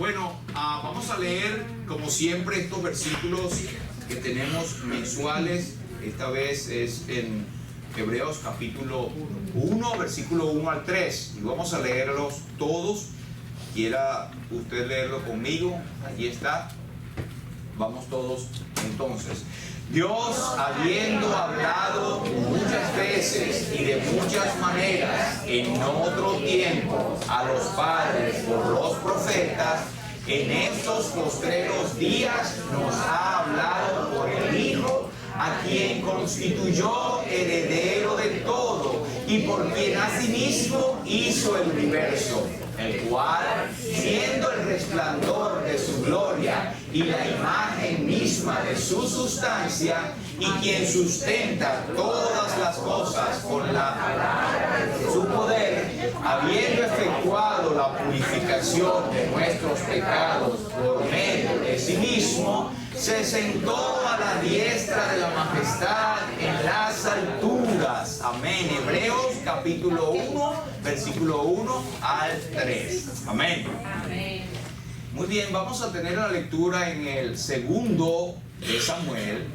Bueno, vamos a leer como siempre estos versículos que tenemos mensuales. Esta vez es en Hebreos capítulo 1, versículo 1 al 3. Y vamos a leerlos todos. Quiera usted leerlo conmigo. Allí está. Vamos todos entonces. Dios, habiendo hablado muchas veces y de muchas maneras en otro tiempo a los padres por los profetas, en estos postreros días nos ha hablado por el Hijo, a quien constituyó heredero de todo y por quien asimismo hizo el universo, el cual, siendo el resplandor de su gloria y la imagen misma de su sustancia, y quien sustenta todas las cosas con la palabra de su poder, habiendo efectuado la purificación de nuestros pecados por medio de sí mismo, se sentó a la diestra de la majestad en las alturas. Amén. Hebreos capítulo 1, versículo 1 al 3. Amén. Amén. Muy bien, vamos a tener la lectura en el segundo de Samuel.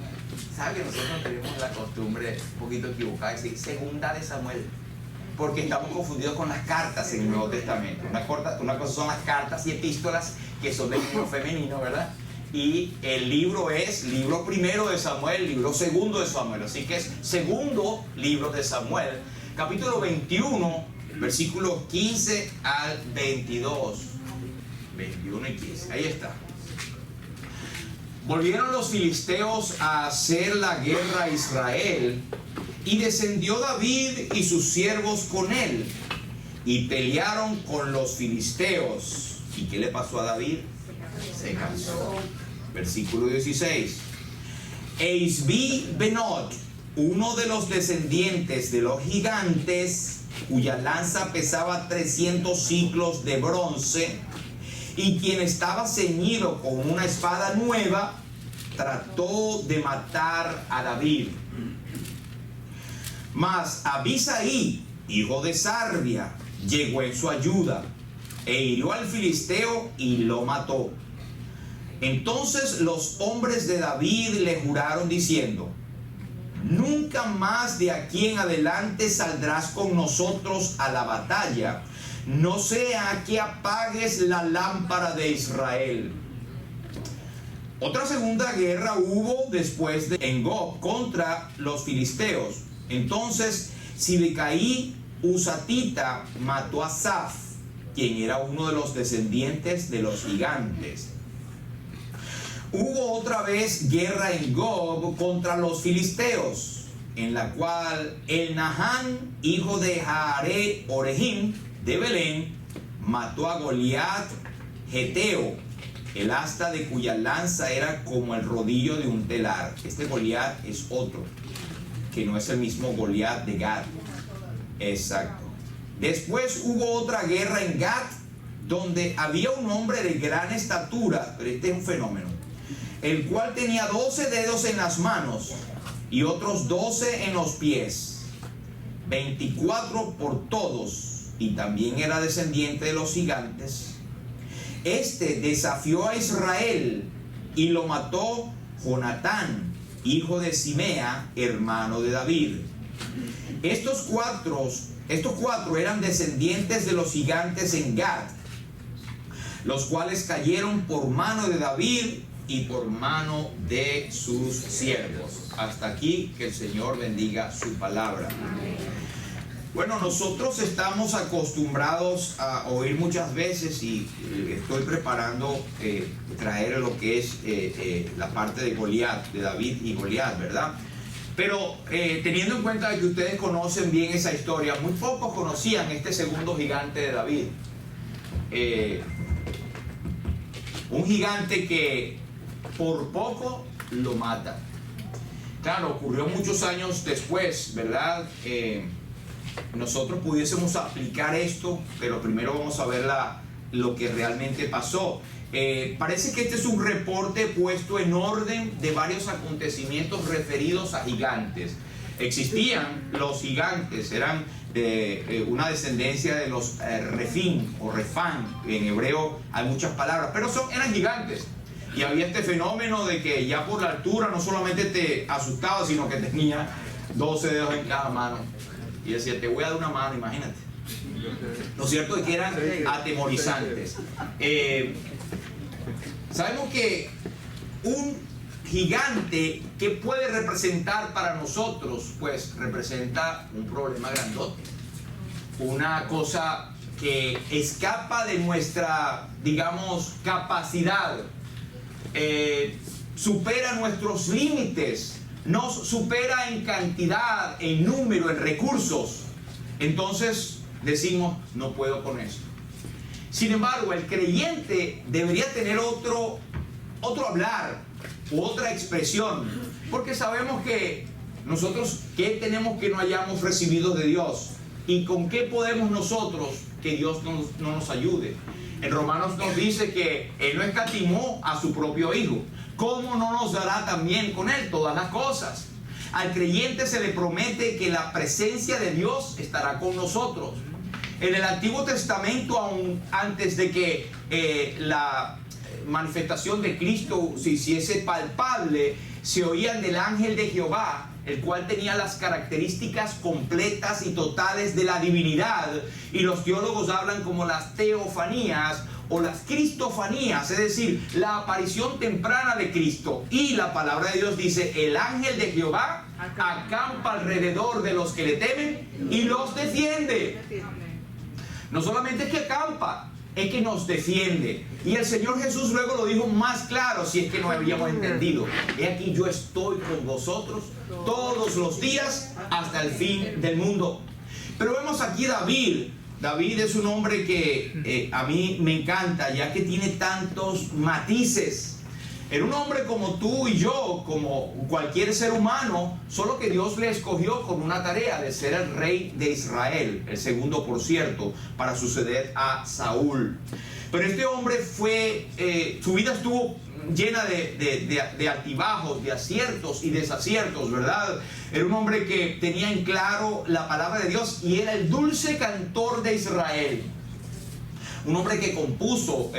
¿Sabe que nosotros tenemos la costumbre un poquito equivocada de decir segunda de Samuel? Porque estamos confundidos con las cartas en el Nuevo Testamento. Una cosa son las cartas y epístolas, que son del libro femenino, ¿verdad? Y el libro es libro primero de Samuel, libro segundo de Samuel. Así que es segundo libro de Samuel, capítulo 21, versículos 15 al 22. 21 y 15, ahí está. Volvieron los filisteos a hacer la guerra a Israel, y descendió David y sus siervos con él, y pelearon con los filisteos. ¿Y qué le pasó a David? Se cansó. Versículo 16. E Isbi Benot, uno de los descendientes de los gigantes, cuya lanza pesaba 300 siclos de bronce, y quien estaba ceñido con una espada nueva, trató de matar a David. Mas Abisaí, hijo de Sarbia, llegó en su ayuda, e hirió al filisteo y lo mató. Entonces los hombres de David le juraron diciendo: nunca más de aquí en adelante saldrás con nosotros a la batalla, no sea que apagues la lámpara de Israel. Otra segunda guerra hubo después de Engob contra los filisteos. Entonces Sibecaí Husatita mató a Saf, quien era uno de los descendientes de los gigantes. Hubo otra vez guerra en Gob contra los filisteos, en la cual el Nahán, hijo de Jaare Orehim de Belén, mató a Goliat Geteo, el asta de cuya lanza era como el rodillo de un telar. Este Goliat es otro, que no es el mismo Goliat de Gat. Exacto. Después hubo otra guerra en Gat, donde había un hombre de gran estatura, pero este es un fenómeno, el cual tenía 12 dedos en las manos y otros 12 en los pies, 24 por todos, y también era descendiente de los gigantes. Este desafió a Israel y lo mató Jonatán, hijo de Simea, hermano de David. Estos cuatro eran descendientes de los gigantes en Gad, los cuales cayeron por mano de David y por mano de sus siervos. Hasta aquí, que el Señor bendiga su palabra. Bueno, nosotros estamos acostumbrados a oír muchas veces, y estoy preparando traer lo que es la parte de Goliat, de David y Goliat, ¿verdad? Pero teniendo en cuenta que ustedes conocen bien esa historia, muy pocos conocían este segundo gigante de David. Un gigante que por poco lo mata. Claro, ocurrió muchos años después, ¿verdad? Nosotros pudiésemos aplicar esto, pero primero vamos a ver lo que realmente pasó. Parece que este es un reporte puesto en orden de varios acontecimientos referidos a gigantes. Existían los gigantes, eran de una descendencia de los Refín o Refán. En hebreo hay muchas palabras, pero eran gigantes. Y había este fenómeno de que ya por la altura no solamente te asustaba, sino que tenía 12 dedos en cada mano. Y decía, te voy a dar una mano, imagínate. Lo cierto es que eran atemorizantes. Sabemos que un gigante, ¿qué puede representar para nosotros? Pues representa un problema grandote. Una cosa que escapa de nuestra, digamos, capacidad. Supera nuestros límites, nos supera en cantidad, en número, en recursos. Entonces decimos, no puedo con esto. Sin embargo, el creyente debería tener otro hablar, u otra expresión, porque sabemos que nosotros, ¿qué tenemos que no hayamos recibido de Dios? ¿Y con qué podemos nosotros que Dios no nos ayude? En Romanos nos dice que Él no escatimó a su propio Hijo. ¿Cómo no nos dará también con Él todas las cosas? Al creyente se le promete que la presencia de Dios estará con nosotros. En el Antiguo Testamento, aún antes de que la manifestación de Cristo se hiciese palpable, se oían del ángel de Jehová, el cual tenía las características completas y totales de la divinidad, y los teólogos hablan como las teofanías o las cristofanías, es decir, la aparición temprana de Cristo. Y la palabra de Dios dice, el ángel de Jehová acampa alrededor de los que le temen y los defiende. No solamente es que acampa, es que nos defiende. Y el Señor Jesús luego lo dijo más claro, si es que no habíamos entendido. He aquí, yo estoy con vosotros todos los días hasta el fin del mundo. Pero vemos aquí David. David es un hombre que a mí me encanta, ya que tiene tantos matices. Era un hombre como tú y yo, como cualquier ser humano, solo que Dios le escogió con una tarea de ser el rey de Israel, el segundo, por cierto, para suceder a Saúl. Pero este hombre su vida estuvo llena de altibajos, de aciertos y desaciertos, ¿verdad? Era un hombre que tenía en claro la palabra de Dios y era el dulce cantor de Israel. Un hombre que compuso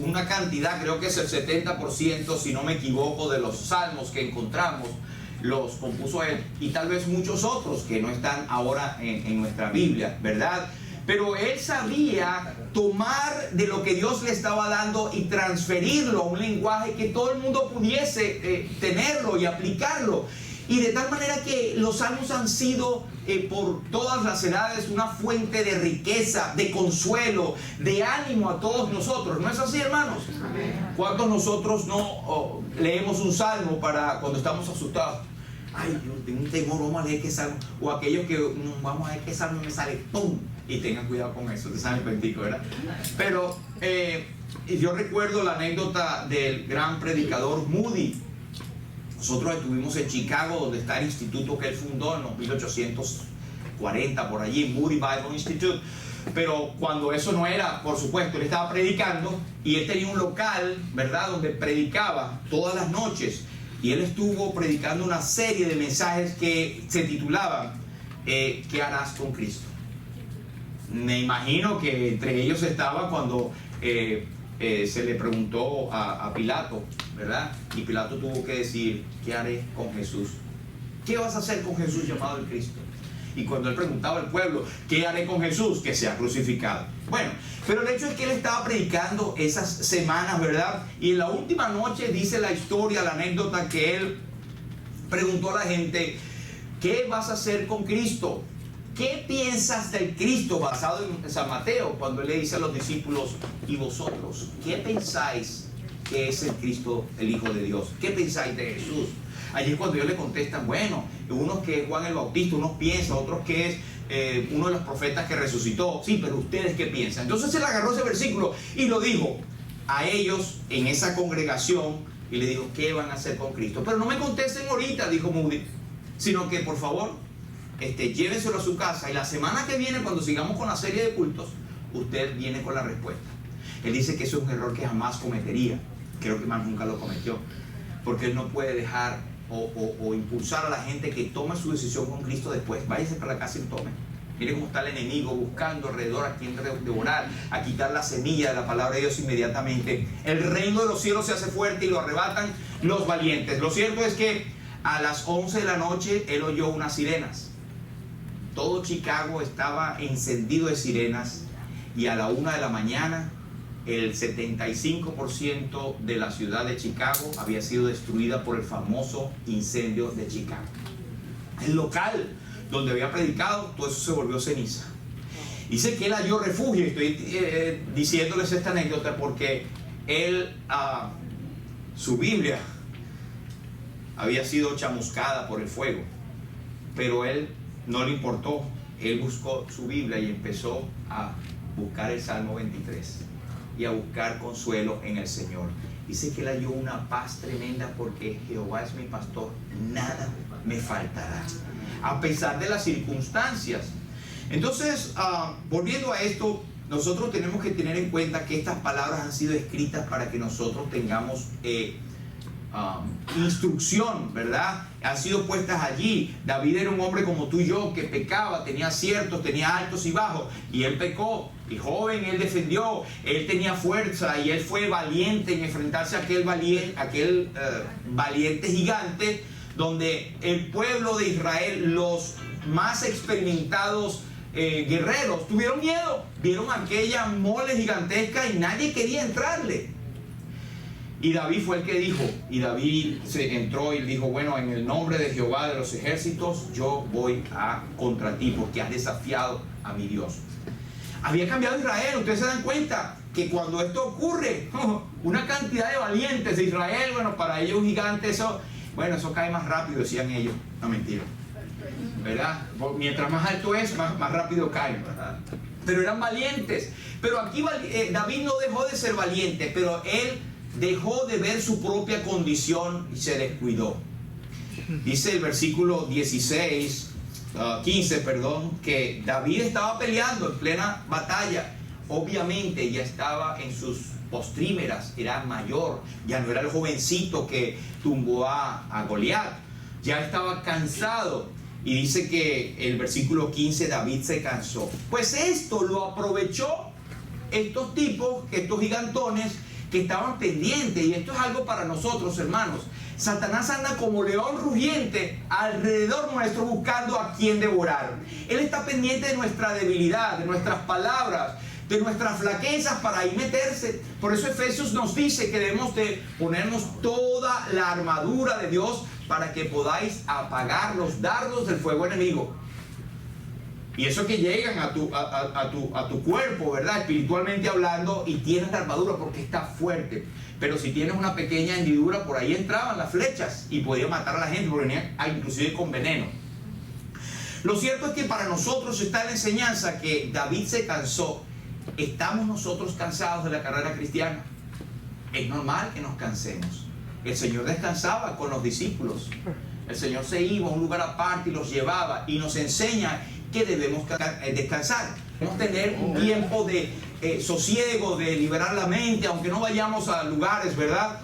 una cantidad, creo que es el 70%, si no me equivoco, de los salmos que encontramos, los compuso él, y tal vez muchos otros que no están ahora en nuestra Biblia, ¿verdad? Pero él sabía tomar de lo que Dios le estaba dando y transferirlo a un lenguaje que todo el mundo pudiese tenerlo y aplicarlo. Y de tal manera que los salmos han sido por todas las edades una fuente de riqueza, de consuelo, de ánimo a todos nosotros. ¿No es así, hermanos? ¿Cuántos nosotros no leemos un salmo para cuando estamos asustados? Ay, yo tengo un temor, vamos a leer qué salmo. O aquellos que vamos a ver qué salmo me sale, ¡pum! Y tengan cuidado con eso, te sale el cuentico, ¿verdad? Pero yo recuerdo la anécdota del gran predicador Moody. Nosotros estuvimos en Chicago, donde está el instituto que él fundó en los 1840, por allí, Moody Bible Institute. Pero cuando eso no era, por supuesto, él estaba predicando y él tenía un local, ¿verdad?, donde predicaba todas las noches. Y él estuvo predicando una serie de mensajes que se titulaban ¿qué harás con Cristo? Me imagino que entre ellos estaba cuando se le preguntó a Pilato, ¿verdad? Y Pilato tuvo que decir, ¿qué haré con Jesús? ¿Qué vas a hacer con Jesús llamado el Cristo? Y cuando él preguntaba al pueblo, ¿qué haré con Jesús? Que sea crucificado. Bueno, pero el hecho es que él estaba predicando esas semanas, ¿verdad? Y en la última noche dice la historia, la anécdota, que él preguntó a la gente, ¿qué vas a hacer con Cristo? ¿Qué piensas del Cristo? Basado en San Mateo, cuando él le dice a los discípulos, ¿y vosotros qué pensáis que es el Cristo, el Hijo de Dios? ¿Qué pensáis de Jesús? Allí es cuando ellos le contestan, bueno, unos que es Juan el Bautista, unos piensan, otros que es uno de los profetas que resucitó. Sí, pero ¿ustedes qué piensan? Entonces él agarró ese versículo y lo dijo a ellos en esa congregación y le dijo, ¿qué van a hacer con Cristo? Pero no me contesten ahorita, dijo Moody, sino que por favor, llévenselo a su casa y la semana que viene, cuando sigamos con la serie de cultos, usted viene con la respuesta. Él dice que eso es un error que jamás cometería. Creo que más nunca lo cometió, porque él no puede dejar o impulsar a la gente que tome su decisión con Cristo después. Váyase para la casa y lo tome. Mire cómo está el enemigo buscando alrededor a quien devorar, a quitar la semilla de la palabra de Dios inmediatamente. El reino de los cielos se hace fuerte y lo arrebatan los valientes. Lo cierto es que a las 11 de la noche él oyó unas sirenas. Todo Chicago estaba encendido de sirenas y a la 1 de la mañana el 75% de la ciudad de Chicago había sido destruida por el famoso incendio de Chicago. El local donde había predicado, todo eso se volvió ceniza. Dice que él halló refugio. Estoy diciéndoles esta anécdota porque él, su Biblia había sido chamuscada por el fuego, pero él no le importó. Él buscó su Biblia y empezó a buscar el Salmo 23 y a buscar consuelo en el Señor. Dice que él halló una paz tremenda porque Jehová es mi pastor, nada me faltará, a pesar de las circunstancias. Entonces, volviendo a esto, nosotros tenemos que tener en cuenta que estas palabras han sido escritas para que nosotros tengamos instrucción, ¿verdad? Han sido puestas allí. David era un hombre como tú y yo que pecaba, tenía aciertos, tenía altos y bajos, y él pecó. Y joven él defendió, él tenía fuerza y él fue valiente en enfrentarse a aquel valiente gigante, donde el pueblo de Israel, los más experimentados guerreros, tuvieron miedo, vieron aquella mole gigantesca y nadie quería entrarle. Y David fue el que dijo, y David se entró y dijo, bueno, en el nombre de Jehová de los ejércitos, yo voy contra ti, porque has desafiado a mi Dios. Había cambiado Israel. Ustedes se dan cuenta que cuando esto ocurre, una cantidad de valientes de Israel, bueno, para ellos un gigante, eso cae más rápido, decían ellos. No, mentira, ¿verdad? Mientras más alto es, más rápido cae, ¿verdad? Pero eran valientes. Pero aquí David no dejó de ser valiente, pero él dejó de ver su propia condición y se descuidó. Dice el versículo 15, que David estaba peleando en plena batalla. Obviamente ya estaba en sus postrímeras, era mayor, ya no era el jovencito que tumbó a Goliat, ya estaba cansado. Y dice que el versículo 15, David se cansó. Pues esto lo aprovechó estos tipos, estos gigantones que estaban pendientes. Y esto es algo para nosotros, hermanos. Satanás anda como león rugiente alrededor nuestro buscando a quien devorar. Él está pendiente de nuestra debilidad, de nuestras palabras, de nuestras flaquezas para ahí meterse. Por eso Efesios nos dice que debemos de ponernos toda la armadura de Dios para que podáis apagar los dardos del fuego enemigo. Y eso que llegan a tu cuerpo, ¿verdad? Espiritualmente hablando, y tienes la armadura porque está fuerte. Pero si tienes una pequeña hendidura, por ahí entraban las flechas y podían matar a la gente, porque venían inclusive con veneno. Lo cierto es que para nosotros está la enseñanza que David se cansó. ¿Estamos nosotros cansados de la carrera cristiana? Es normal que nos cansemos. El Señor descansaba con los discípulos. El Señor se iba a un lugar aparte y los llevaba, y nos enseña que debemos descansar. Debemos tener un tiempo de sosiego, de liberar la mente, aunque no vayamos a lugares, ¿verdad?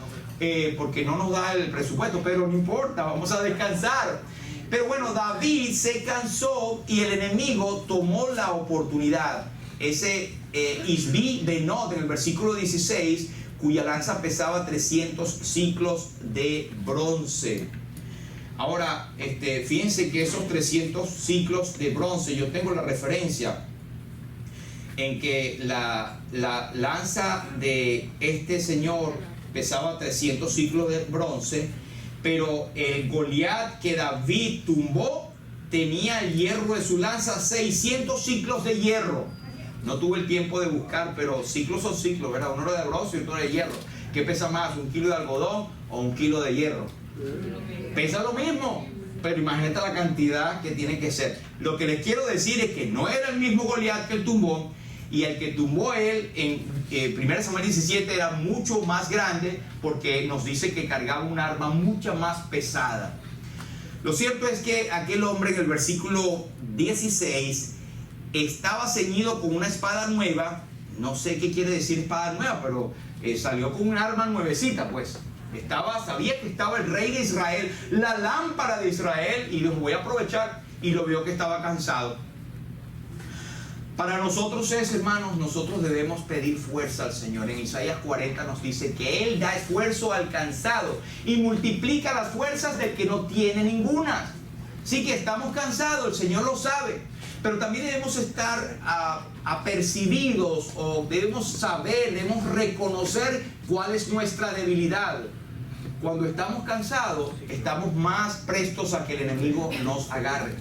Porque no nos da el presupuesto, pero no importa, vamos a descansar. Pero bueno, David se cansó y el enemigo tomó la oportunidad. Ese Isbi Benod, en el versículo 16, cuya lanza pesaba 300 ciclos de bronce. Ahora, fíjense que esos 300 ciclos de bronce, yo tengo la referencia en que la lanza de este señor pesaba 300 ciclos de bronce, pero el Goliat que David tumbó tenía el hierro de su lanza 600 ciclos de hierro. No tuve el tiempo de buscar, pero ciclos son ciclos, ¿verdad? Uno era de bronce y otro era de hierro. ¿Qué pesa más, un kilo de algodón o un kilo de hierro? Pesa lo mismo, pero imagínate la cantidad que tiene que ser. Lo que les quiero decir es que no era el mismo Goliat que él tumbó, y el que tumbó él en 1 Samuel 17 era mucho más grande, porque nos dice que cargaba un arma mucho más pesada. Lo cierto es que aquel hombre, en el versículo 16, estaba ceñido con una espada nueva. No sé qué quiere decir espada nueva, pero salió con un arma nuevecita, pues. Sabía que estaba el rey de Israel, la lámpara de Israel, y los voy a aprovechar. Y lo vio que estaba cansado. Para nosotros es, hermanos, nosotros debemos pedir fuerza al Señor. En Isaías 40 nos dice que Él da esfuerzo al cansado y multiplica las fuerzas del que no tiene ninguna. Sí que estamos cansados, el Señor lo sabe, pero también debemos estar apercibidos, o debemos saber, debemos reconocer cuál es nuestra debilidad. Cuando estamos cansados, estamos más prestos a que el enemigo nos agarre.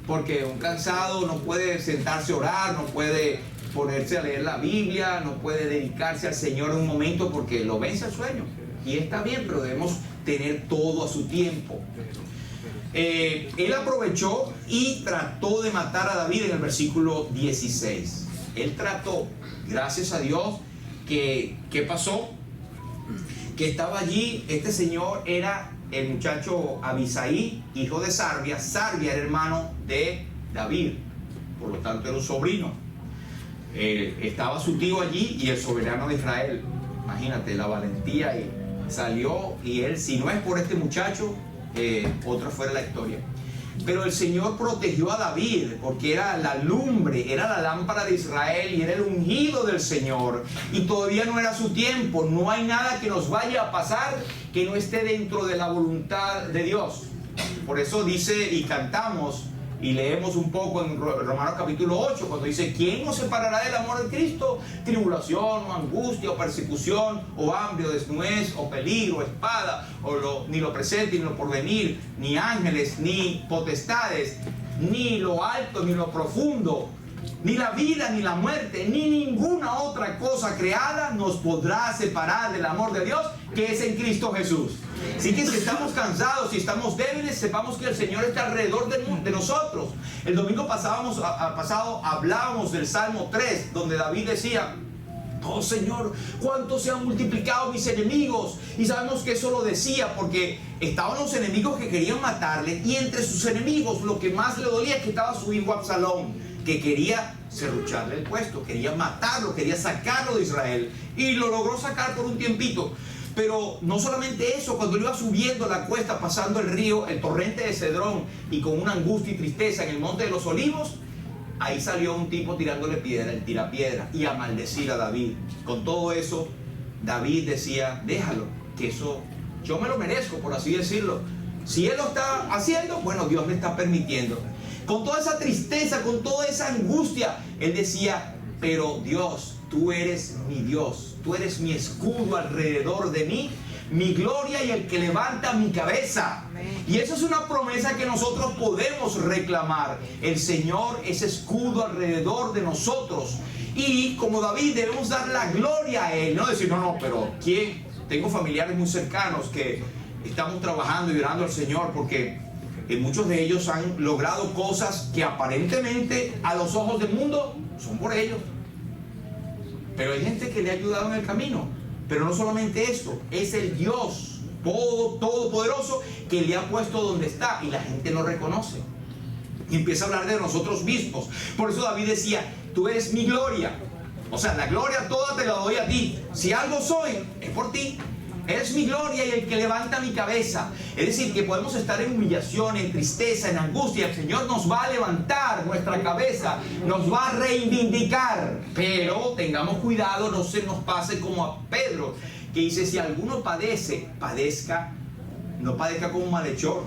Porque un cansado no puede sentarse a orar, no puede ponerse a leer la Biblia, no puede dedicarse al Señor un momento porque lo vence el sueño. Y está bien, pero debemos tener todo a su tiempo. Él aprovechó y trató de matar a David en el versículo 16. Él trató, gracias a Dios, ¿qué pasó? Que estaba allí, este señor era el muchacho Abisaí, hijo de Sarbia. Sarbia era hermano de David, por lo tanto era un sobrino. Estaba su tío allí y el soberano de Israel. Imagínate la valentía, y salió, y él, si no es por este muchacho, otra fuera la historia. Pero el Señor protegió a David porque era la lumbre, era la lámpara de Israel y era el ungido del Señor, y todavía no era su tiempo. No hay nada que nos vaya a pasar que no esté dentro de la voluntad de Dios. Por eso dice, y cantamos y leemos un poco en Romanos capítulo 8, cuando dice: ¿quién nos separará del amor de Cristo? Tribulación, o angustia, o persecución, o hambre, o desnudez, o peligro, o espada, ni lo presente, ni lo porvenir, ni ángeles, ni potestades, ni lo alto, ni lo profundo, ni la vida, ni la muerte, ni ninguna otra cosa creada nos podrá separar del amor de Dios que es en Cristo Jesús. Así que si estamos cansados, si estamos débiles, sepamos que el Señor está alrededor de nosotros. El domingo pasado hablábamos del Salmo 3, donde David decía: oh Señor, cuánto se han multiplicado mis enemigos. Y sabemos que eso lo decía porque estaban los enemigos que querían matarle, y entre sus enemigos lo que más le dolía es que estaba su hijo Absalón, que quería serrucharle el puesto, quería matarlo, quería sacarlo de Israel, y lo logró sacar por un tiempito. Pero no solamente eso, cuando él iba subiendo la cuesta, pasando el río, el torrente de Cedrón, y con una angustia y tristeza en el monte de los olivos, ahí salió un tipo tirándole piedra, el tirapiedra, y a maldecir a David. Con todo eso, David decía: déjalo, que eso yo me lo merezco, por así decirlo. Si él lo está haciendo, bueno, Dios le está permitiendo. Con toda esa tristeza, con toda esa angustia, él decía: pero Dios, tú eres mi Dios, tú eres mi escudo alrededor de mí, mi gloria y el que levanta mi cabeza. Y eso es una promesa que nosotros podemos reclamar. El Señor es escudo alrededor de nosotros, y como David debemos dar la gloria a Él, no decir: no, pero ¿quién? Tengo familiares muy cercanos que estamos trabajando y orando al Señor porque muchos de ellos han logrado cosas que aparentemente a los ojos del mundo son por ellos, pero hay gente que le ha ayudado en el camino. Pero no solamente esto, es el Dios todopoderoso que le ha puesto donde está, y la gente no reconoce y empieza a hablar de nosotros mismos. Por eso David decía: tú eres mi gloria, o sea, la gloria toda te la doy a ti. Si algo soy, es por ti. Eres mi gloria y el que levanta mi cabeza. Es decir, que podemos estar en humillación, en tristeza, en angustia. El Señor nos va a levantar nuestra cabeza, nos va a reivindicar. Pero tengamos cuidado, no se nos pase como a Pedro, que dice: si alguno no padezca como un malhechor,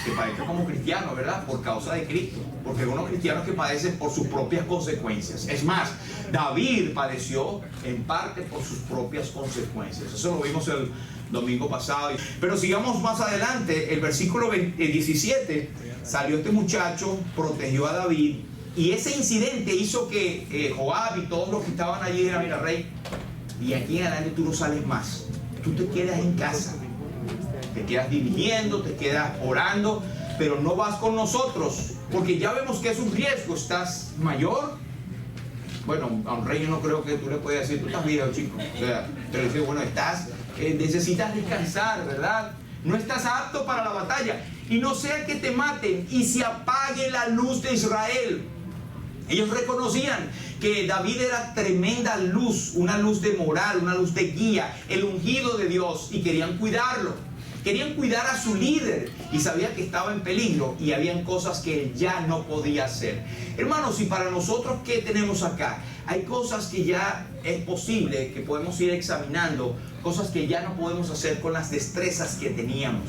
que padezca como cristiano, ¿verdad? Por causa de Cristo. Porque hay unos cristianos que padecen por sus propias consecuencias. Es más, David padeció en parte por sus propias consecuencias. Eso lo vimos el domingo pasado. Pero sigamos más adelante. El versículo 17, salió este muchacho, protegió a David, y ese incidente hizo que Joab y todos los que estaban allí dijeran: mira, rey, y aquí en adelante tú no sales más, tú te quedas en casa, te quedas dirigiendo, te quedas orando, pero no vas con nosotros, porque ya vemos que es un riesgo. Estás mayor. Bueno, a un rey yo no creo que tú le puedas decir: tú estás viejo, chico. O sea, te lo digo: bueno, necesitas descansar, ¿verdad? No estás apto para la batalla, y no sea que te maten y se apague la luz de Israel. Ellos reconocían que David era tremenda luz, una luz de moral, una luz de guía, el ungido de Dios, y querían cuidarlo. querían cuidar a su líder y sabían que estaba en peligro y habían cosas que él ya no podía hacer. Hermanos, y para nosotros, ¿qué tenemos acá? Hay cosas que ya es posible que podemos ir examinando, cosas que ya no podemos hacer con las destrezas que teníamos.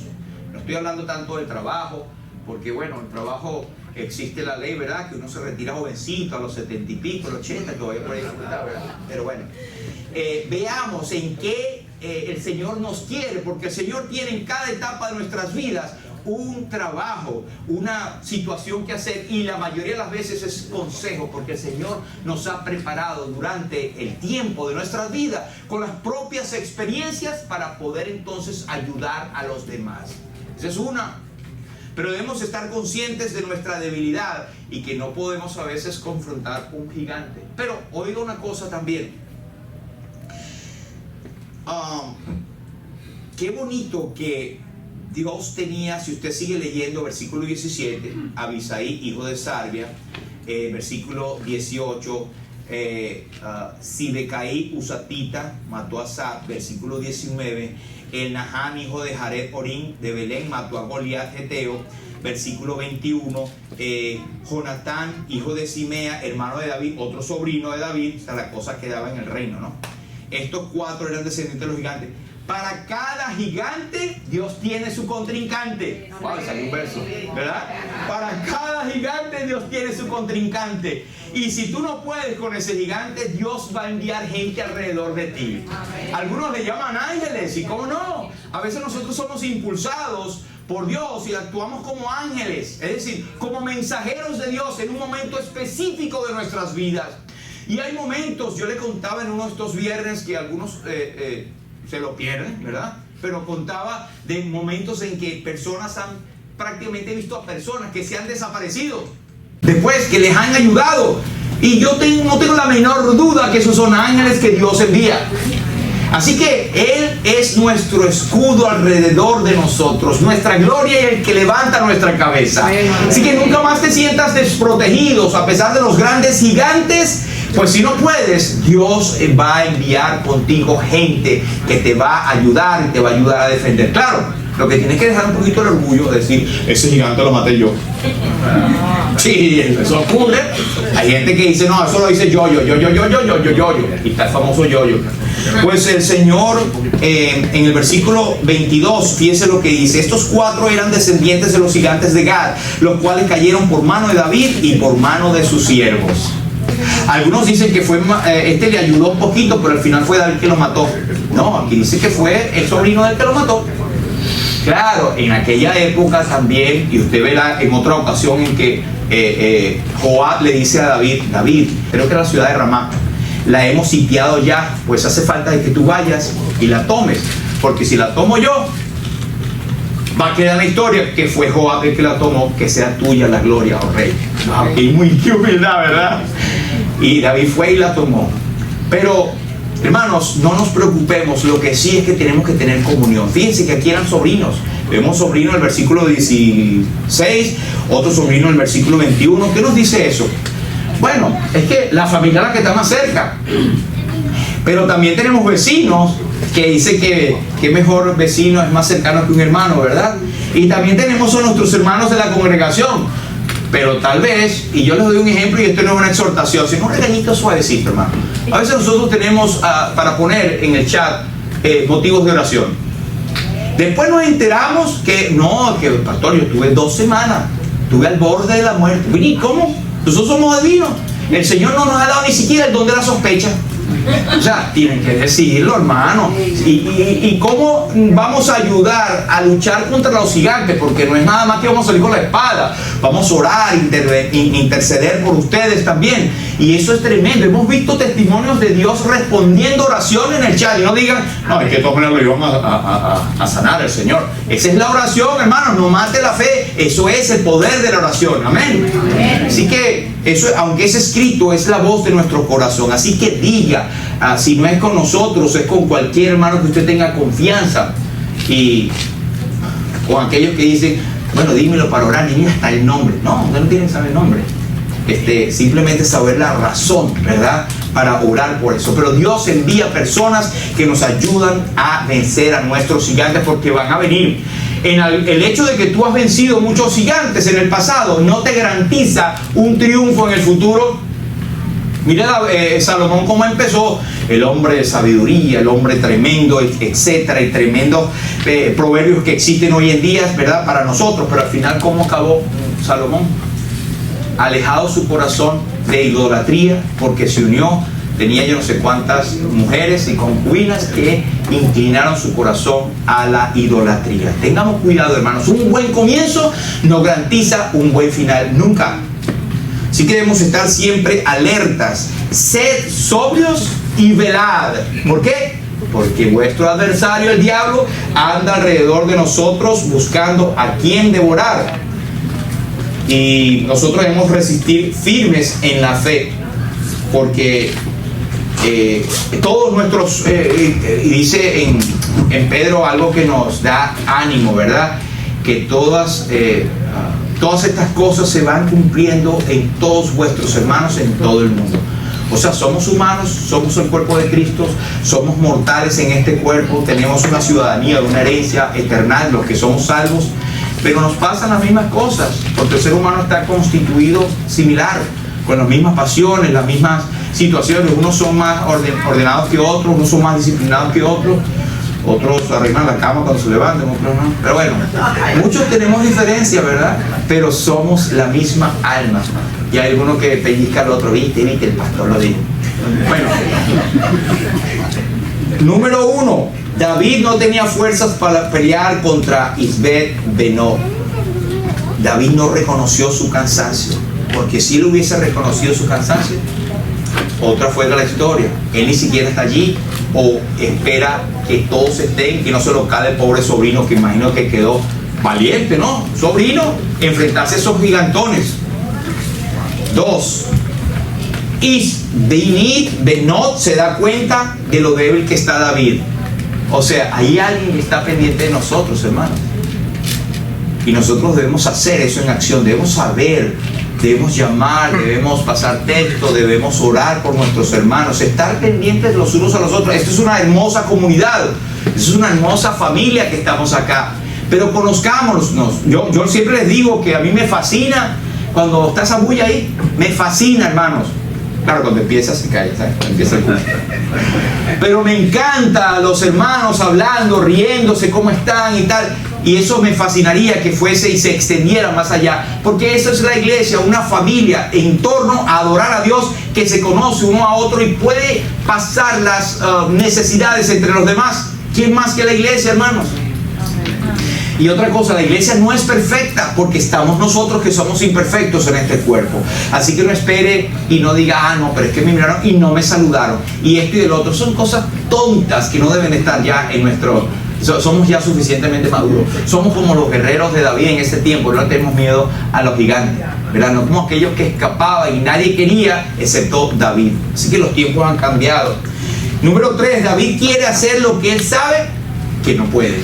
No estoy hablando tanto del trabajo, porque bueno, el trabajo existe la ley, ¿verdad? Que uno se retira jovencito a los 70 y pico, los 80, que todavía por ahí disfrutar, ¿verdad? Pero bueno, veamos en qué el Señor nos quiere, porque el Señor tiene en cada etapa de nuestras vidas un trabajo, una situación que hacer, y la mayoría de las veces es consejo, porque el Señor nos ha preparado durante el tiempo de nuestras vidas con las propias experiencias para poder entonces ayudar a los demás. Esa es una. Pero debemos estar conscientes de nuestra debilidad y que no podemos a veces confrontar un gigante. Pero oiga una cosa también. Qué bonito que Dios tenía, si usted sigue leyendo versículo 17, Abisaí, hijo de Sarvia, versículo 18, Sibecaí Usatita mató a Sab, versículo 19, el Nahán, hijo de Jared Orín de Belén, mató a Goliat Geteo, versículo 21, Jonatán, hijo de Simea, hermano de David, otro sobrino de David, o sea, la cosa quedaba en el reino, ¿no? Estos cuatro eran descendientes de los gigantes. Para cada gigante, Dios tiene su contrincante. Wow, salió un verso, ¿verdad? Para cada gigante, Dios tiene su contrincante. Y si tú no puedes con ese gigante, Dios va a enviar gente alrededor de ti. Algunos le llaman ángeles, y cómo no. A veces nosotros somos impulsados por Dios y actuamos como ángeles, es decir, como mensajeros de Dios en un momento específico de nuestras vidas. Y hay momentos, yo le contaba en uno de estos viernes que algunos se lo pierden, ¿verdad? Pero contaba de momentos en que personas han prácticamente visto a personas que se han desaparecido después que les han ayudado, y yo no tengo la menor duda que esos son ángeles que Dios envía. Así que Él es nuestro escudo alrededor de nosotros, nuestra gloria y el que levanta nuestra cabeza. Así que nunca más te sientas desprotegidos a pesar de los grandes gigantes. Pues si no puedes, Dios va a enviar contigo gente que te va a ayudar y te va a ayudar a defender. Claro, lo que tienes que dejar un poquito el orgullo de decir, ese gigante lo maté yo. Sí, eso ocurre. Hay gente que dice, no, eso lo dice yo. Y está el famoso yo. Pues el Señor, en el versículo 22, fíjese lo que dice. Estos cuatro eran descendientes de los gigantes de Gad, los cuales cayeron por mano de David y por mano de sus siervos. Algunos dicen que fue este le ayudó un poquito, pero al final fue David que lo mató. No, aquí dice que fue el sobrino del que lo mató. Claro, en aquella época también, y usted verá en otra ocasión en que Joab le dice a David, creo que era la ciudad de Ramá, la hemos sitiado ya, pues hace falta de que tú vayas y la tomes, porque si la tomo yo, va a quedar la historia que fue Joab el que la tomó, que sea tuya la gloria, oh rey. Qué humildad, ¿verdad? Y David fue y la tomó. Pero, hermanos, no nos preocupemos, lo que sí es que tenemos que tener comunión. Fíjense que aquí eran sobrinos. Vemos sobrino en el versículo 16, otro sobrino en el versículo 21. ¿Qué nos dice eso? Bueno, es que la familia es la que está más cerca. Pero también tenemos vecinos que dice que mejor vecino es más cercano que un hermano, ¿verdad? Y también tenemos a nuestros hermanos de la congregación. Pero tal vez, y yo les doy un ejemplo, y esto no es una exhortación, sino un regañito suavecito, hermano. A veces nosotros tenemos para poner en el chat motivos de oración. Después nos enteramos que pastor, yo estuve 2 semanas, estuve al borde de la muerte. ¿Y cómo? Nosotros somos adivinos. El Señor no nos ha dado ni siquiera el don de la sospecha. O sea, tienen que decirlo, hermano. ¿Y cómo vamos a ayudar a luchar contra los gigantes? Porque no es nada más que vamos a salir con la espada. Vamos a orar, interceder por ustedes también. Y eso es tremendo. Hemos visto testimonios de Dios respondiendo oración en el chat. Y no digan, no, es que de todas maneras lo íbamos a sanar el Señor. Esa es la oración, hermano. No mate la fe. Eso es el poder de la oración. Amén. Así que eso, aunque es escrito, es la voz de nuestro corazón. Así que diga, si no es con nosotros, es con cualquier hermano que usted tenga confianza. Y con aquellos que dicen, bueno, dímelo para orar, ni hasta el nombre. No, usted no tiene que saber el nombre. simplemente saber la razón, ¿verdad? Para orar por eso. Pero Dios envía personas que nos ayudan a vencer a nuestros gigantes, porque van a venir. El hecho de que tú has vencido muchos gigantes en el pasado no te garantiza un triunfo en el futuro. Mira Salomón cómo empezó, el hombre de sabiduría, el hombre tremendo, etcétera, y tremendos proverbios que existen hoy en día, ¿verdad? Para nosotros, pero al final ¿cómo acabó Salomón? Alejado su corazón de idolatría, porque se unió, tenía yo no sé cuántas mujeres y concubinas que inclinaron su corazón a la idolatría. Tengamos cuidado, hermanos, un buen comienzo no garantiza un buen final nunca. Así que debemos estar siempre alertas. Sed sobrios y velad. ¿Por qué? Porque vuestro adversario, el diablo, anda alrededor de nosotros buscando a quien devorar. Y nosotros debemos resistir firmes en la fe. Porque todos nuestros... dice en Pedro algo que nos da ánimo, ¿verdad? Que todas estas cosas se van cumpliendo en todos vuestros hermanos en todo el mundo. O sea, somos humanos, somos el cuerpo de Cristo, somos mortales en este cuerpo, tenemos una ciudadanía, una herencia eterna, los que somos salvos, pero nos pasan las mismas cosas, porque el ser humano está constituido similar, con las mismas pasiones, las mismas situaciones. Unos son más ordenados que otros, unos son más disciplinados que otros. Otros arreglan la cama cuando se levantan, otros no. Pero bueno, muchos tenemos diferencias, ¿verdad? Pero somos la misma alma. Y hay alguno que pellizca al otro, viste, el pastor lo dijo. Bueno, número 1, David no tenía fuerzas para pelear contra Isbeth-Benob. David no reconoció su cansancio, porque si él hubiese reconocido su cansancio, otra fuera la historia. Él ni siquiera está allí, o espera que todos estén, que no se lo cale el pobre sobrino, que imagino que quedó valiente, ¿no? Sobrino, enfrentarse a esos gigantones. 2, Isbeth-Benob se da cuenta de lo débil que está David. O sea, hay alguien que está pendiente de nosotros, hermanos. Y nosotros debemos hacer eso en acción, debemos saber, debemos llamar, debemos pasar texto, debemos orar por nuestros hermanos, estar pendientes los unos a los otros. Esto es una hermosa comunidad, esto es una hermosa familia que estamos acá, pero conozcámonos. Yo siempre les digo que a mí me fascina cuando está esa bulla ahí, me fascina, hermanos. Claro, cuando empieza se cae, ¿sabes? Empieza el culto. Pero me encanta los hermanos hablando, riéndose, cómo están y tal. Y eso me fascinaría que fuese y se extendiera más allá. Porque eso es la iglesia, una familia en torno a adorar a Dios, que se conoce uno a otro y puede pasar las necesidades entre los demás. ¿Quién más que la iglesia, hermanos? Y otra cosa, la iglesia no es perfecta, porque estamos nosotros que somos imperfectos en este cuerpo. Así que no espere y no diga, no, pero es que me miraron y no me saludaron. Y esto y el otro son cosas tontas que no deben estar ya en nuestro... Somos ya suficientemente maduros. Somos como los guerreros de David en ese tiempo. No tenemos miedo a los gigantes, ¿verdad? No como aquellos que escapaban y nadie quería, excepto David. Así que los tiempos han cambiado. Número 3, David quiere hacer lo que él sabe que no puede.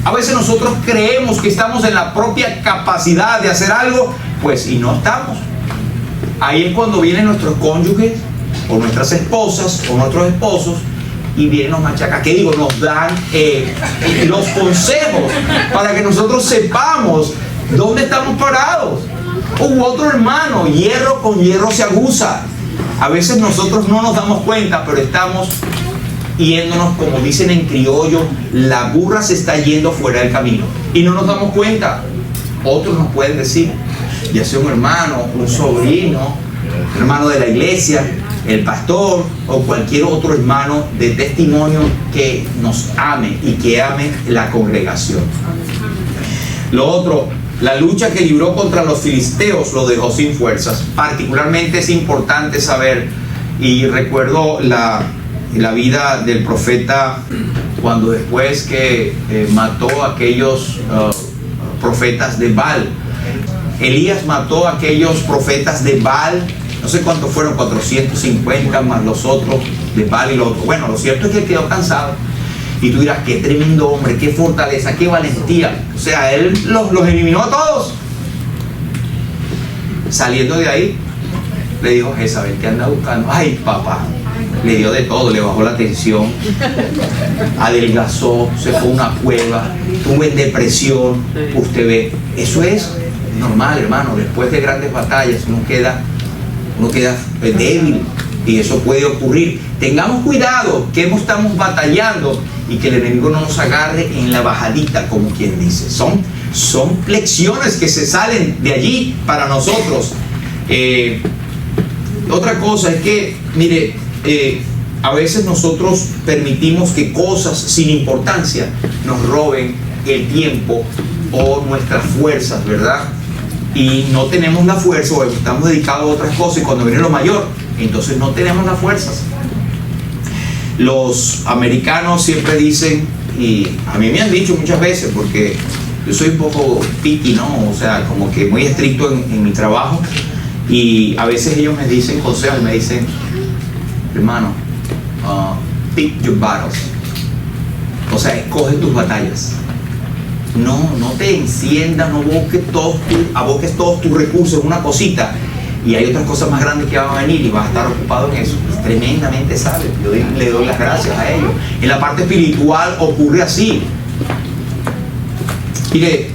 A veces nosotros creemos que estamos en la propia capacidad de hacer algo, pues, y no estamos. Ahí es cuando vienen nuestros cónyuges, o nuestras esposas, o nuestros esposos, y vienen los machacas, que digo, nos dan los consejos para que nosotros sepamos dónde estamos parados. U otro hermano, hierro con hierro se aguza. A veces nosotros no nos damos cuenta, pero estamos yéndonos, como dicen en criollo, la burra se está yendo fuera del camino y no nos damos cuenta. Otros nos pueden decir, ya sea un hermano, un sobrino, un hermano de la iglesia, el pastor o cualquier otro hermano de testimonio que nos ame y que ame la congregación. Lo otro, la lucha que libró contra los filisteos lo dejó sin fuerzas. Particularmente es importante saber, y recuerdo la vida del profeta cuando después que mató a aquellos profetas de Baal. Elías mató a aquellos profetas de Baal, no sé cuántos fueron, 450 más los otros de Baal y los otros. Bueno, lo cierto es que él quedó cansado. Y tú dirás, qué tremendo hombre, qué fortaleza, qué valentía. O sea, él los eliminó a todos. Saliendo de ahí, le dijo: Jezabel te anda buscando. Ay, papá, le dio de todo, le bajó la tensión, adelgazó, se fue a una cueva, estuvo en depresión. Usted ve, eso es normal, hermano. Después de grandes batallas uno queda débil, y eso puede ocurrir. Tengamos cuidado que estamos batallando y que el enemigo no nos agarre en la bajadita, como quien dice. Son lecciones que se salen de allí para nosotros. Otra cosa es que, mire, a veces nosotros permitimos que cosas sin importancia nos roben el tiempo o nuestras fuerzas, ¿verdad? Y no tenemos la fuerza, o estamos dedicados a otras cosas, y cuando viene lo mayor, entonces no tenemos las fuerzas. Los americanos siempre dicen, y a mí me han dicho muchas veces, porque yo soy un poco picky, ¿no? O sea, como que muy estricto en mi trabajo, y a veces ellos me dicen consejos, me dicen: hermano, pick your battles. O sea, escoge tus batallas. No te enciendas, no aboques todos tus recursos en una cosita, y hay otras cosas más grandes que van a venir y vas a estar ocupado en eso. Es tremendamente sabio. Yo le doy las gracias a ellos. En la parte espiritual ocurre así. Mire,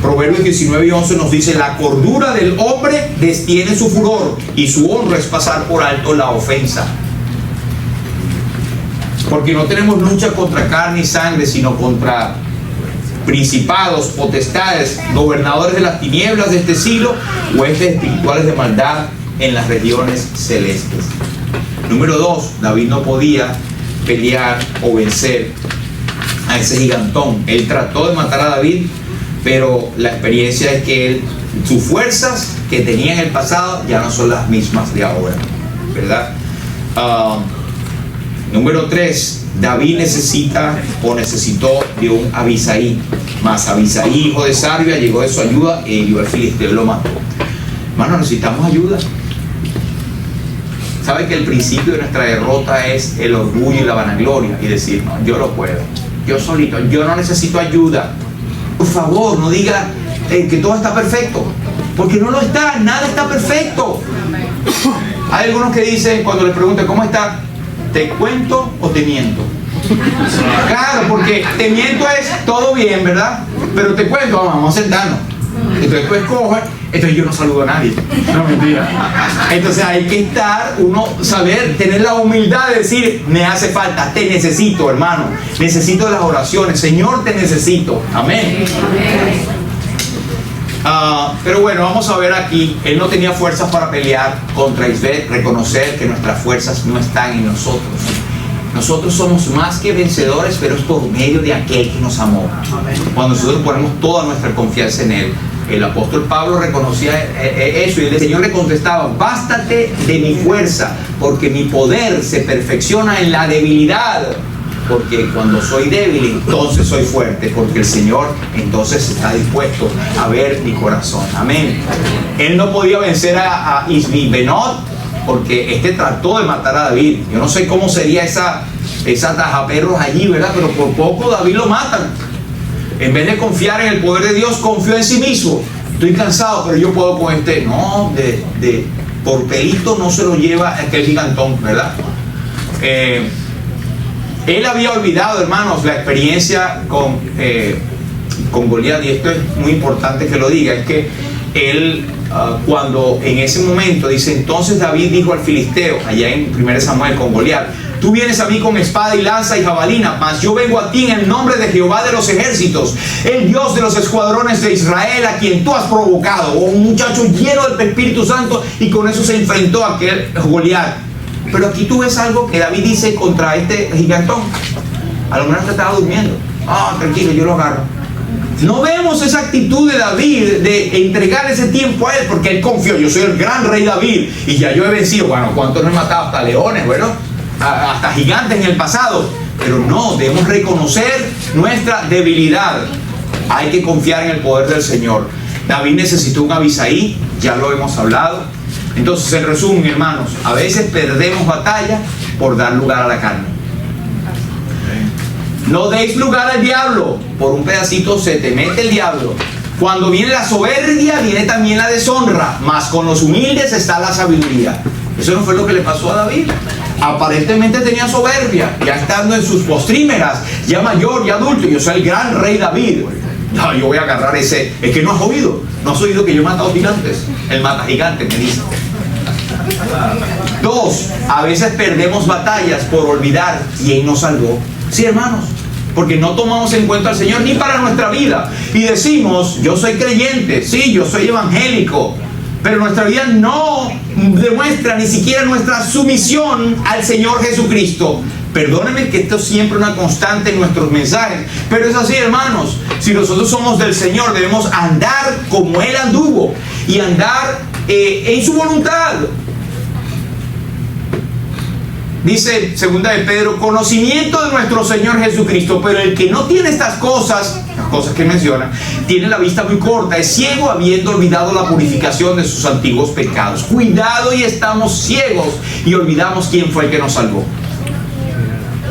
Proverbios 19:11 nos dice: la cordura del hombre detiene su furor, y su honra es pasar por alto la ofensa. Porque no tenemos lucha contra carne y sangre, sino contra principados, potestades, gobernadores de las tinieblas de este siglo, huestes espirituales de maldad en las regiones celestes. Número 2, David no podía pelear o vencer a ese gigantón. Él trató de matar a David, pero la experiencia es que sus fuerzas que tenía en el pasado ya no son las mismas de ahora, ¿verdad? Número 3, David necesitó de un Abisai. Mas Abisai, hijo de Sarbia, llegó de su ayuda e hirió al filisteo y lo mató. Hermano, necesitamos ayuda. ¿Sabe que el principio de nuestra derrota es el orgullo y la vanagloria? Y decir: no, yo lo puedo, yo solito, yo no necesito ayuda. Por favor, no diga que todo está perfecto, porque no lo está, nada está perfecto. Hay algunos que dicen, cuando les preguntan ¿cómo está?, ¿te cuento o te miento? Claro, porque te miento es todo bien, ¿verdad? Pero te cuento, vamos a sentarnos. Entonces tú escoges. Entonces yo no saludo a nadie. No, mentira. Entonces hay que tener la humildad de decir: me hace falta, te necesito, hermano. Necesito las oraciones. Señor, te necesito. Amén. Pero bueno, vamos a ver aquí. Él no tenía fuerzas para pelear contra Israel. Reconocer que nuestras fuerzas no están en nosotros. Nosotros somos más que vencedores, pero es por medio de aquel que nos amó. Cuando nosotros ponemos toda nuestra confianza en Él. El apóstol Pablo reconocía eso, y el Señor le contestaba: bástate de mi fuerza, porque mi poder se perfecciona en la debilidad. Porque cuando soy débil, entonces soy fuerte, porque el Señor entonces está dispuesto a ver mi corazón. Amén. Él no podía vencer a Isbi-Benot, porque trató de matar a David. Yo no sé cómo sería esa tajaperros allí, ¿verdad? Pero por poco David lo matan. En vez de confiar en el poder de Dios, confió en sí mismo. Estoy cansado, pero yo puedo con No, por pelito no se lo lleva aquel gigantón, ¿verdad? Él había olvidado, hermanos, la experiencia con Goliat, y esto es muy importante que lo diga. Es que él, cuando en ese momento dice: entonces David dijo al filisteo, allá en 1 Samuel con Goliat: tú vienes a mí con espada y lanza y jabalina, mas yo vengo a ti en el nombre de Jehová de los ejércitos, el Dios de los escuadrones de Israel, a quien tú has provocado. Un muchacho lleno del Espíritu Santo, y con eso se enfrentó a aquel Goliat. Pero aquí tú ves algo que David dice contra este gigantón. A lo mejor estaba durmiendo. Tranquilo, yo lo agarro. No vemos esa actitud de David de entregar ese tiempo a él, porque él confió: yo soy el gran rey David y ya yo he vencido. Bueno, ¿cuántos no he matado? Hasta leones, bueno, hasta gigantes en el pasado. Pero no, debemos reconocer nuestra debilidad. Hay que confiar en el poder del Señor. David necesitó un Abisai, ya lo hemos hablado. Entonces, en resumen, hermanos, a veces perdemos batalla por dar lugar a la carne. No deis lugar al diablo. Por un pedacito se te mete el diablo. Cuando viene la soberbia, viene también la deshonra, mas con los humildes está la sabiduría. Eso no fue lo que le pasó a David. Aparentemente tenía soberbia, ya estando en sus postrímeras, ya mayor, ya adulto. Yo soy el gran rey David. No, yo voy a agarrar ese. Es que no has oído que yo he matado gigantes. El mata gigante me dice. 2, a veces perdemos batallas por olvidar quién nos salvó. Sí, hermanos, porque no tomamos en cuenta al Señor ni para nuestra vida. Y decimos, yo soy creyente, sí, yo soy evangélico, pero nuestra vida no demuestra ni siquiera nuestra sumisión al Señor Jesucristo. Perdónenme que esto es siempre una constante en nuestros mensajes, pero es así, hermanos. Si nosotros somos del Señor, debemos andar como Él anduvo y andar en su voluntad. Dice 2 de Pedro, conocimiento de nuestro Señor Jesucristo, pero el que no tiene estas cosas, las cosas que menciona, tiene la vista muy corta, es ciego habiendo olvidado la purificación de sus antiguos pecados. Cuidado, y estamos ciegos y olvidamos quién fue el que nos salvó.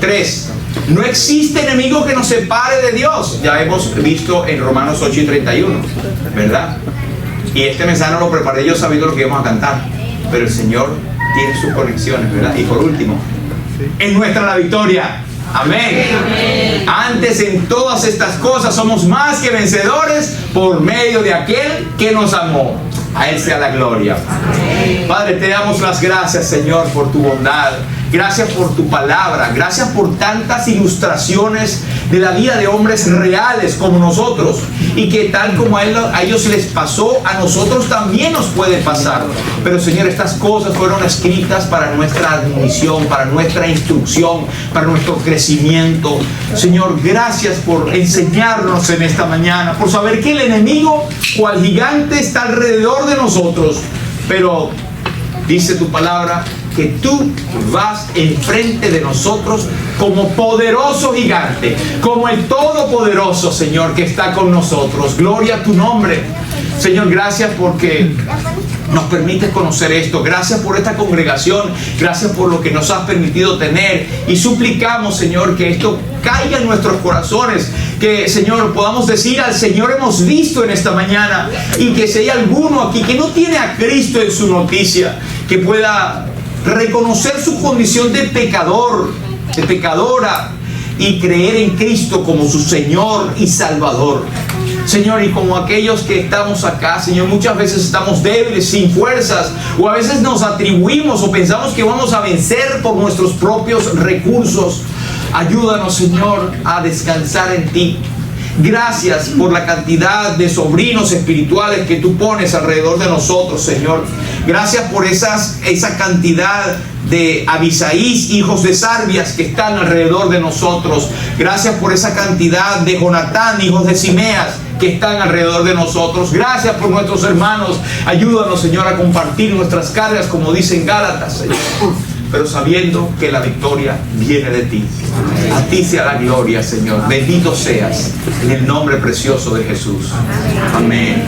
3, no existe enemigo que nos separe de Dios. Ya hemos visto en Romanos 8 y 31, ¿verdad? Y este mensaje no lo preparé yo sabiendo lo que íbamos a cantar, pero el Señor tiene sus conexiones, ¿verdad? Y por último, es nuestra la victoria. Amén. Amén. Antes, en todas estas cosas somos más que vencedores por medio de aquel que nos amó. A Él sea la gloria. Amén. Padre, te damos las gracias, Señor, por tu bondad. Gracias por tu palabra. Gracias por tantas ilustraciones de la vida de hombres reales como nosotros. Y que tal como a ellos les pasó, a nosotros también nos puede pasar. Pero, Señor, estas cosas fueron escritas para nuestra admonición, para nuestra instrucción, para nuestro crecimiento. Señor, gracias por enseñarnos en esta mañana, por saber que el enemigo, cual gigante, está alrededor de nosotros. Pero dice tu palabra que tú vas enfrente de nosotros como poderoso gigante, como el todopoderoso, Señor, que está con nosotros. Gloria a tu nombre. Señor, gracias porque nos permites conocer esto. Gracias por esta congregación. Gracias por lo que nos has permitido tener. Y suplicamos, Señor, que esto caiga en nuestros corazones. Que, Señor, podamos decir al Señor, hemos visto en esta mañana. Y que si hay alguno aquí que no tiene a Cristo en su noticia, que pueda reconocer su condición de pecador, de pecadora, y creer en Cristo como su Señor y Salvador. Señor, y como aquellos que estamos acá, Señor, muchas veces estamos débiles, sin fuerzas, o a veces nos atribuimos o pensamos que vamos a vencer por nuestros propios recursos. Ayúdanos, Señor, a descansar en ti. Gracias por la cantidad de sobrinos espirituales que tú pones alrededor de nosotros, Señor. Gracias por esa cantidad de Abisaís, hijos de Sarvias, que están alrededor de nosotros. Gracias por esa cantidad de Jonatán, hijos de Simeas, que están alrededor de nosotros. Gracias por nuestros hermanos. Ayúdanos, Señor, a compartir nuestras cargas, como dicen Gálatas, Señor, pero sabiendo que la victoria viene de ti. A ti sea la gloria, Señor. Bendito seas en el nombre precioso de Jesús. Amén.